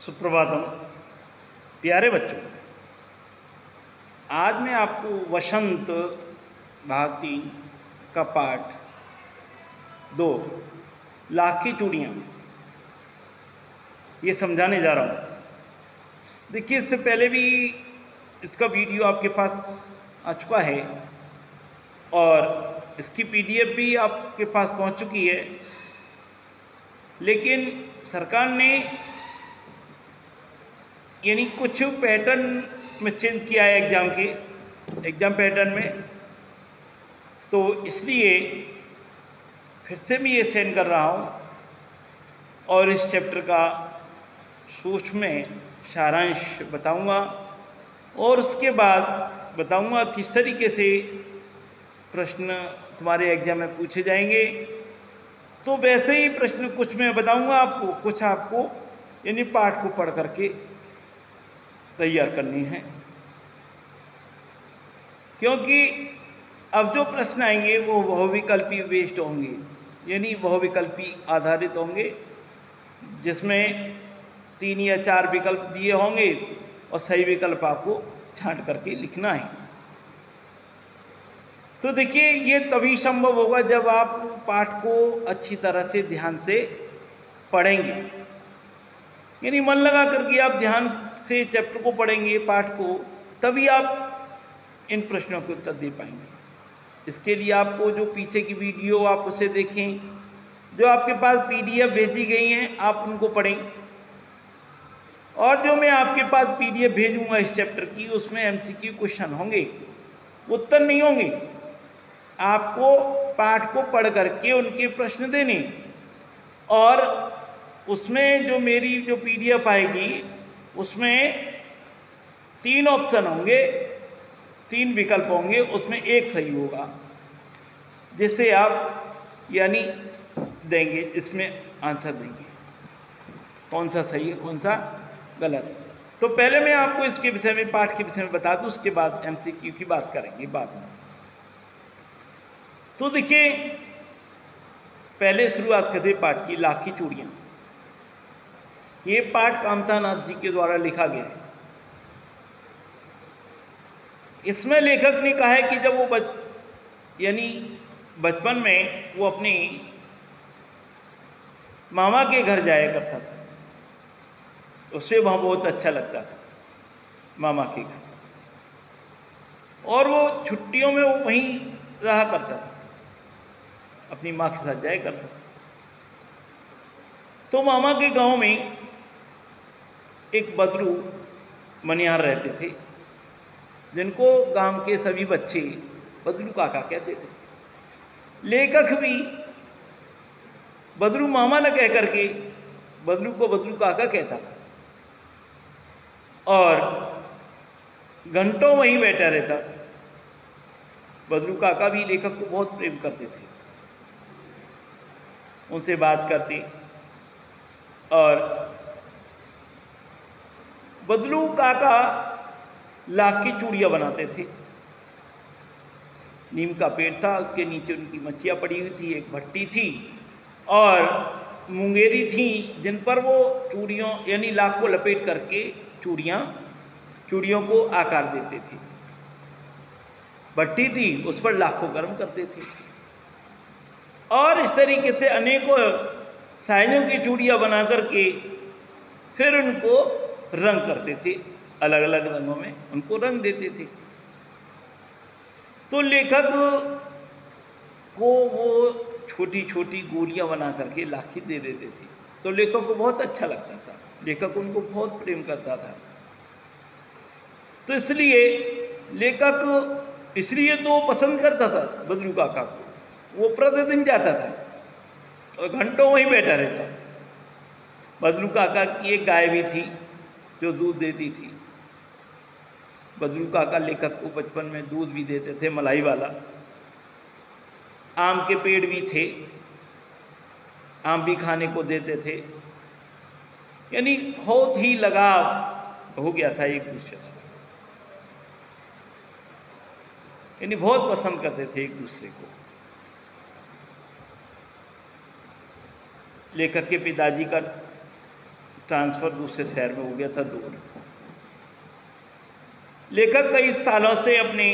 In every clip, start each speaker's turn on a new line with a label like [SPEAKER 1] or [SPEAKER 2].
[SPEAKER 1] सुप्रभातम। प्यारे बच्चों, आज मैं आपको वसंत भाग 3 का पाठ 2 लाख की चूड़ियाँ ये समझाने जा रहा हूँ। देखिए, इससे पहले भी इसका वीडियो आपके पास आ चुका है और इसकी PDF भी आपके पास पहुँच चुकी है, लेकिन सरकार ने यानी कुछ पैटर्न में चेंज किया है एग्ज़ाम पैटर्न में, तो इसलिए फिर से मैं ये सेंड कर रहा हूँ और इस चैप्टर का सूक्ष्म सारांश बताऊँगा और उसके बाद बताऊँगा किस तरीके से प्रश्न तुम्हारे एग्ज़ाम में पूछे जाएंगे। तो वैसे ही प्रश्न कुछ मैं बताऊँगा आपको, कुछ आपको यानी पाठ को पढ़ करके तैयार करनी है, क्योंकि अब जो प्रश्न आएंगे वो बहुविकल्पी बेस्ड होंगे, यानी बहुविकल्पी आधारित होंगे, जिसमें 3 या 4 विकल्प दिए होंगे और सही विकल्प आपको छांट करके लिखना है। तो देखिए, ये तभी संभव होगा जब आप पाठ को अच्छी तरह से ध्यान से पढ़ेंगे, यानी मन लगा करके आप ध्यान से चैप्टर को पढ़ेंगे, पाठ को, तभी आप इन प्रश्नों के उत्तर दे पाएंगे। इसके लिए आपको जो पीछे की वीडियो आप उसे देखें, जो आपके पास PDF भेजी गई हैं आप उनको पढ़ें, और जो मैं आपके पास PDF भेजूंगा इस चैप्टर की, उसमें MCQ क्वेश्चन होंगे, उत्तर नहीं होंगे। आपको पाठ को पढ़ करके उनके प्रश्न देने, और उसमें जो मेरी जो PDF आएगी उसमें 3 ऑप्शन होंगे, 3 विकल्प होंगे, उसमें एक सही होगा, जिसे आप यानी देंगे, इसमें आंसर देंगे कौन सा सही है कौन सा गलत। तो पहले मैं आपको इसके विषय में, पाठ के विषय में बता दूं, उसके बाद MCQ की बात करेंगे बाद में। तो देखिए, पहले शुरुआत करते हैं पाठ की, लाख की चूड़ियाँ। ये पाठ कामता नाथ जी के द्वारा लिखा गया है। इसमें लेखक ने कहा है कि जब वो यानी बचपन में वो अपनी मामा के घर जाया करता था, उसे वहाँ बहुत अच्छा लगता था मामा के घर, और वो छुट्टियों में वो वहीं रहा करता था, अपनी माँ के साथ जाया करता था। तो मामा के गांव में एक बदलू मनिहार रहते थे, जिनको गांव के सभी बच्चे बदलू काका कहते थे। लेखक भी बदलू मामा न कह करके बदलू को बदलू काका कहता था, और घंटों वहीं बैठा रहता। बदलू काका भी लेखक को बहुत प्रेम करते थे, उनसे बात करते, और बदलू काका लाख की चूड़ियाँ बनाते थे। नीम का पेड़ था, उसके नीचे उनकी मच्छियाँ पड़ी हुई थी, एक भट्टी थी और मुंगेरी थी, जिन पर वो चूड़ियों यानी लाख को लपेट करके चूड़ियों को आकार देते थे। भट्टी थी, उस पर लाख को गर्म करते थे, और इस तरीके से अनेकों साइजों की चूड़ियाँ बना करके फिर उनको रंग करते थे, अलग अलग रंगों में उनको रंग देते थे। तो लेखक को वो छोटी छोटी गोलियां बना करके लाखी दे देते थे, तो लेखक को बहुत अच्छा लगता था, लेखक उनको बहुत प्रेम करता था। तो इसलिए लेखक इसलिए तो पसंद करता था बदलू काका को। वो प्रतिदिन जाता था और घंटों वहीं बैठा रहता। बदलू काका की एक गाय भी थी जो दूध देती थी। बदलू काका लेखक को बचपन में दूध भी देते थे, मलाई वाला। आम के पेड़ भी थे, आम भी खाने को देते थे, यानी बहुत ही लगाव हो गया था एक दूसरे से, यानी बहुत पसंद करते थे एक दूसरे को। लेखक के पिताजी का ट्रांसफ़र दूसरे शहर में हो गया था दूर। लेखक कई सालों से अपने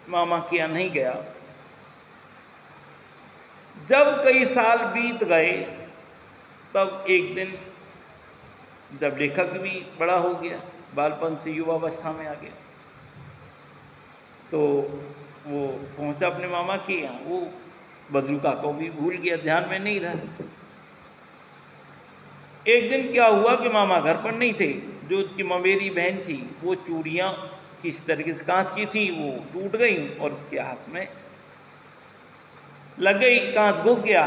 [SPEAKER 1] मामा के यहाँ नहीं गया। जब कई साल बीत गए तब एक दिन जब लेखक भी बड़ा हो गया, बालपन से युवावस्था में आ गया, तो वो पहुंचा अपने मामा के यहाँ। वो बदलू काका को भी भूल गया, ध्यान में नहीं रहा। एक दिन क्या हुआ कि मामा घर पर नहीं थे। जो उसकी ममेरी बहन थी वो चूड़ियाँ किस तरीके से कांच की थी, वो टूट गई और उसके हाथ में लग गई, कांच घुस गया।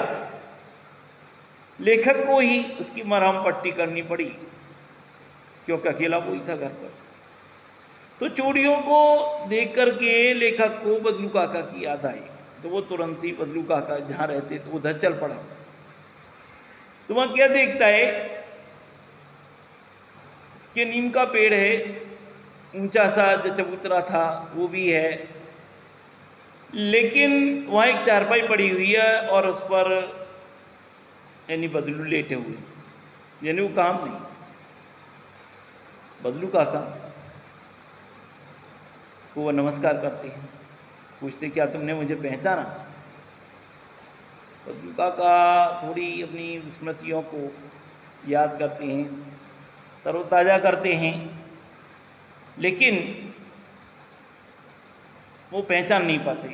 [SPEAKER 1] लेखक को ही उसकी मरहम पट्टी करनी पड़ी क्योंकि अकेला वही था घर पर। तो चूड़ियों को देख करके लेखक को बदलू काका की याद आई, तो वो तुरंत ही बदलू काका जहाँ रहते तो उधर चल पड़ा। तो वहाँ क्या देखता है कि नीम का पेड़ है, ऊंचा सा जो चबूतरा था वो भी है, लेकिन वहाँ एक चारपाई पड़ी हुई है और उस पर यानी बदलू लेटे हुए, यानी वो काम नहीं। बदलू काका को वह नमस्कार करते हैं, पूछते क्या तुमने मुझे पहचाना? बदलू काका थोड़ी अपनी स्मृतियों को याद करते हैं, तरोताज़ा करते हैं, लेकिन वो पहचान नहीं पाते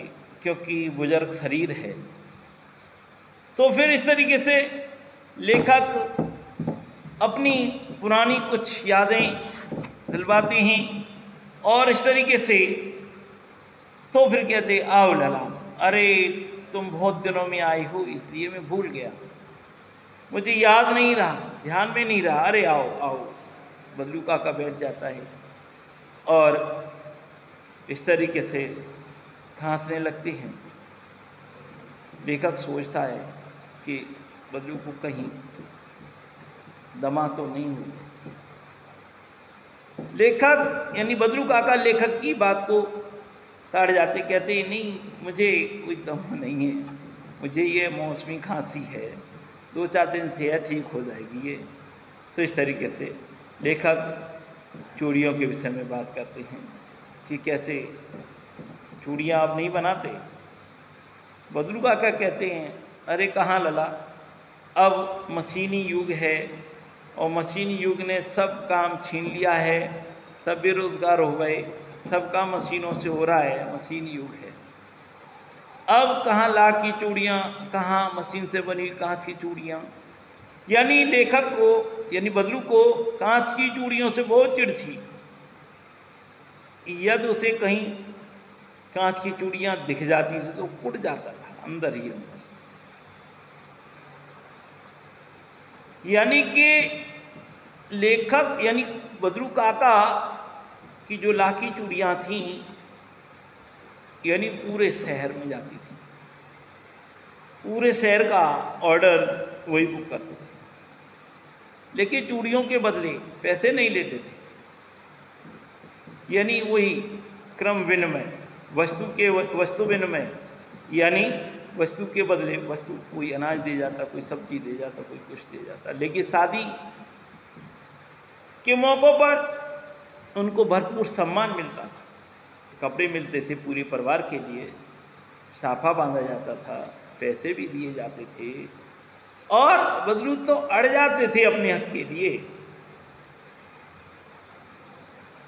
[SPEAKER 1] क्योंकि बुजुर्ग शरीर है। तो फिर इस तरीके से लेखक अपनी पुरानी कुछ यादें दिलवाते हैं और इस तरीके से तो फिर कहते आओ लला, अरे तुम बहुत दिनों में आए हो इसलिए मैं भूल गया, मुझे याद नहीं रहा, ध्यान में नहीं रहा, अरे आओ आओ। बदलू काका बैठ जाता है और इस तरीके से खांसने लगते हैं। लेखक सोचता है कि बदलू को कहीं दमा तो नहीं हुई। लेखक यानी बदलू काका लेखक की बात को ताड़ जाते, कहते नहीं मुझे कोई दम नहीं है, मुझे ये मौसमी खांसी है, 2-4 दिन से है, ठीक हो जाएगी ये। तो इस तरीके से लेखक चूड़ियों के विषय में बात करते हैं कि कैसे चूड़ियाँ आप नहीं बनाते। बदलू काका कहते हैं अरे कहाँ लला, अब मशीनी युग है और मशीनी युग ने सब काम छीन लिया है, सब बेरोजगार हो गए, सब काम मशीनों से हो रहा है, मशीनी युग है। अब कहाँ लाख की चूड़ियाँ, कहाँ मशीन से बनी कांच की चूड़ियाँ। यानी लेखक को यानी बदलू को कांच की चूड़ियों से बहुत चिढ़ थी। यदि उसे कहीं कांच की चूड़ियाँ दिख जाती थी तो कुट जाता था अंदर ही अंदर। यानी कि लेखक यानी बदलू काका की जो लाखी चूड़ियाँ थीं यानी पूरे शहर में जाती थी, पूरे शहर का ऑर्डर वही बुक करते थे, लेकिन चूड़ियों के बदले पैसे नहीं लेते थे। यानी वही क्रम विनिमय, वस्तु विनिमय, यानी वस्तु के बदले वस्तु, कोई अनाज दे जाता, कोई सब्जी दे जाता, कोई कुछ दे जाता। लेकिन शादी के मौक़ों पर उनको भरपूर सम्मान मिलता था, कपड़े मिलते थे पूरे परिवार के लिए, साफा बांधा जाता था, पैसे भी दिए जाते थे और बदलू तो अड़ जाते थे अपने हक के लिए।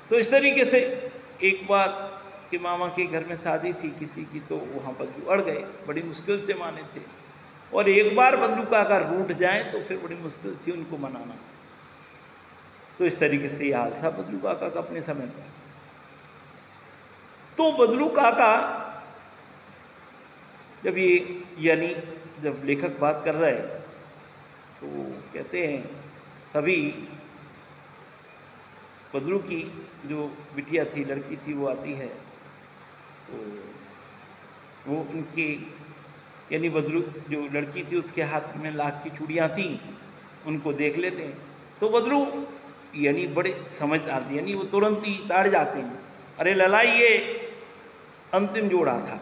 [SPEAKER 1] तो इस तरीके से एक बार उसके मामा के घर में शादी थी किसी की, तो वहाँ बदलू अड़ गए, बड़ी मुश्किल से माने थे। और एक बार बदलू काका रूठ जाए तो फिर बड़ी मुश्किल थी उनको मनाना। तो इस तरीके से हाल था बदलू काका का अपने समय पर। तो बदलू काका जब ये यानी जब लेखक बात कर रहे तो कहते हैं तभी बदलू की जो बिटिया थी, लड़की थी, वो आती है। तो वो उनके यानी बदलू जो लड़की थी उसके हाथ में लाख की चूड़ियाँ थीं, उनको देख लेते हैं। तो बदलू यानी बड़े समझदार थे, यानी वो तुरंत ही ताड़ जाते हैं, अरे लला ये अंतिम जोड़ा था,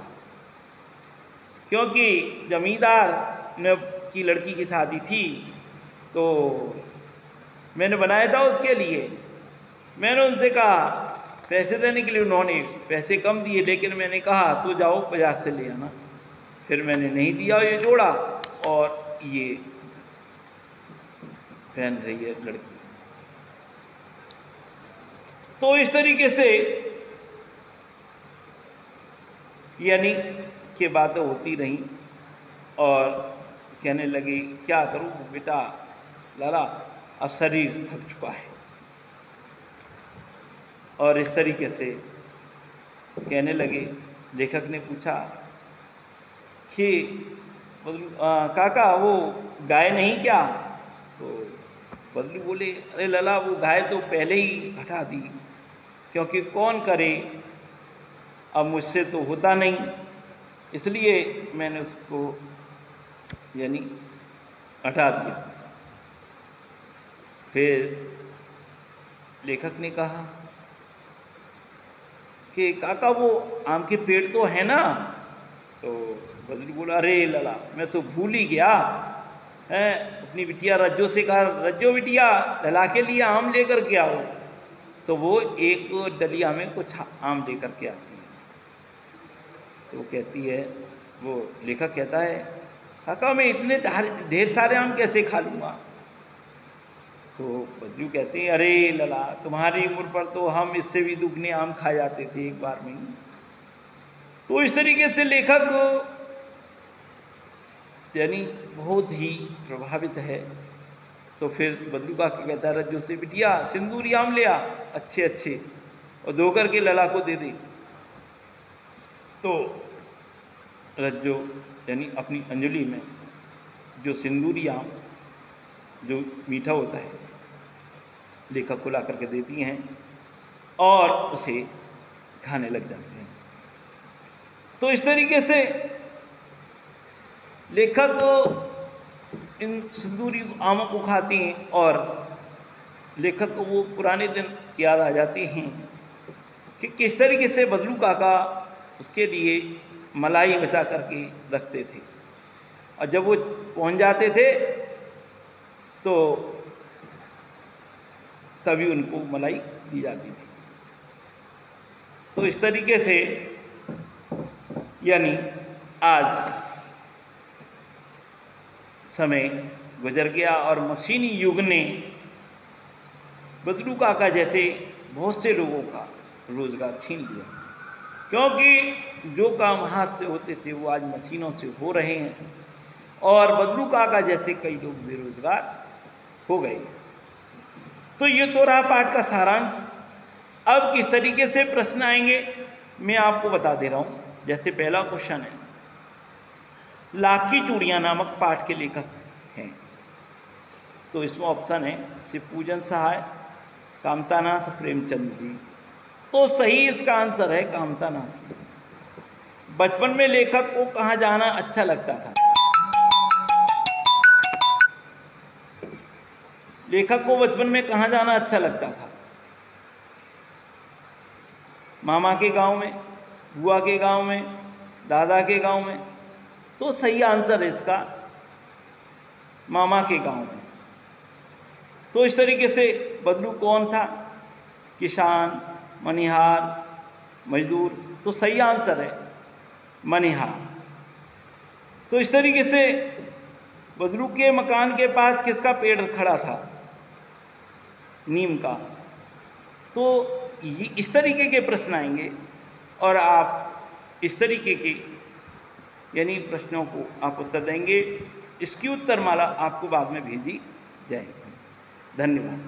[SPEAKER 1] क्योंकि जमींदार ने की लड़की की शादी थी तो मैंने बनाया था उसके लिए। मैंने उनसे कहा, पैसे देने के लिए उन्होंने पैसे कम दिए, लेकिन मैंने कहा तो जाओ बाजार से ले आना। फिर मैंने नहीं दिया, ये जोड़ा और ये पहन रही है लड़की। तो इस तरीके से यानी कि बातें होती रहीं और कहने लगी, क्या करूं बेटा लाला, अब शरीर थक चुका है। और इस तरीके से कहने लगे। लेखक ने पूछा कि काका वो गाय नहीं क्या? तो बदलू बोले, अरे लाला वो गाय तो पहले ही हटा दी, क्योंकि कौन करे, अब मुझसे तो होता नहीं, इसलिए मैंने उसको यानी हटा दिया। फिर लेखक ने कहा कि काका वो आम के पेड़ तो है ना? तो बदलू बोला, अरे लाला मैं तो भूल ही गया है, अपनी बिटिया रज्जो से कहा, रज्जो बिटिया लला के लिए आम लेकर के आओ। तो वो एक डलिया में कुछ आम लेकर के आती है। तो वो कहती है, वो लेखक कहता है, काका मैं इतने ढेर सारे आम कैसे खा लूँगा? तो बदलू कहते हैं, अरे लला तुम्हारी उम्र पर तो हम इससे भी दुगने आम खा जाते थे एक बार में ही। तो इस तरीके से लेखक यानी बहुत ही प्रभावित है। तो फिर बदलू का कहता है, रज्जो से बिटिया सिंदूरी आम ले आ अच्छे अच्छे, और धो करके लला को दे दे। तो रज्जो यानी अपनी अंजलि में जो सिंदूरी आम जो मीठा होता है लेखक को ला करके देती हैं और उसे खाने लग जाते हैं। तो इस तरीके से लेखक इन सिंदूरी आमों को खाती हैं और लेखक को वो पुराने दिन याद आ जाते हैं कि किस तरीके से बदलू काका उसके लिए मलाई बचा करके रखते थे, और जब वो पहुंच जाते थे तो तभी उनको मलाई दी जाती थी। तो इस तरीके से यानी आज समय गुजर गया और मशीनी युग ने बदलू काका जैसे बहुत से लोगों का रोजगार छीन लिया, क्योंकि जो काम हाथ से होते थे वो आज मशीनों से हो रहे हैं और बदलू काका जैसे कई लोग बेरोजगार हो गए। तो ये तो रहा पाठ का सारांश। अब किस तरीके से प्रश्न आएंगे मैं आपको बता दे रहा हूँ। जैसे पहला क्वेश्चन है, लाखी चूड़ियाँ नामक पाठ के लेखक हैं। तो इसमें ऑप्शन है शिवपूजन सहाय, कामतानाथ प्रेमचंद जी। तो सही इसका आंसर है कामतानाथ जी। बचपन में लेखक को कहाँ जाना अच्छा लगता था? लेखक को बचपन में कहाँ जाना अच्छा लगता था? मामा के गांव में, बुआ के गांव में, दादा के गांव में। तो सही आंसर है इसका मामा के गांव में। तो इस तरीके से बदलू कौन था? किसान, मनिहार, मजदूर। तो सही आंसर है मनिहार। तो इस तरीके से बदलू के मकान के पास किसका पेड़ खड़ा था? नीम का। तो ये इस तरीके के प्रश्न आएंगे और आप इस तरीके के यानी प्रश्नों को आप उत्तर देंगे। इसकी उत्तर माला आपको बाद में भेजी जाएगी। धन्यवाद।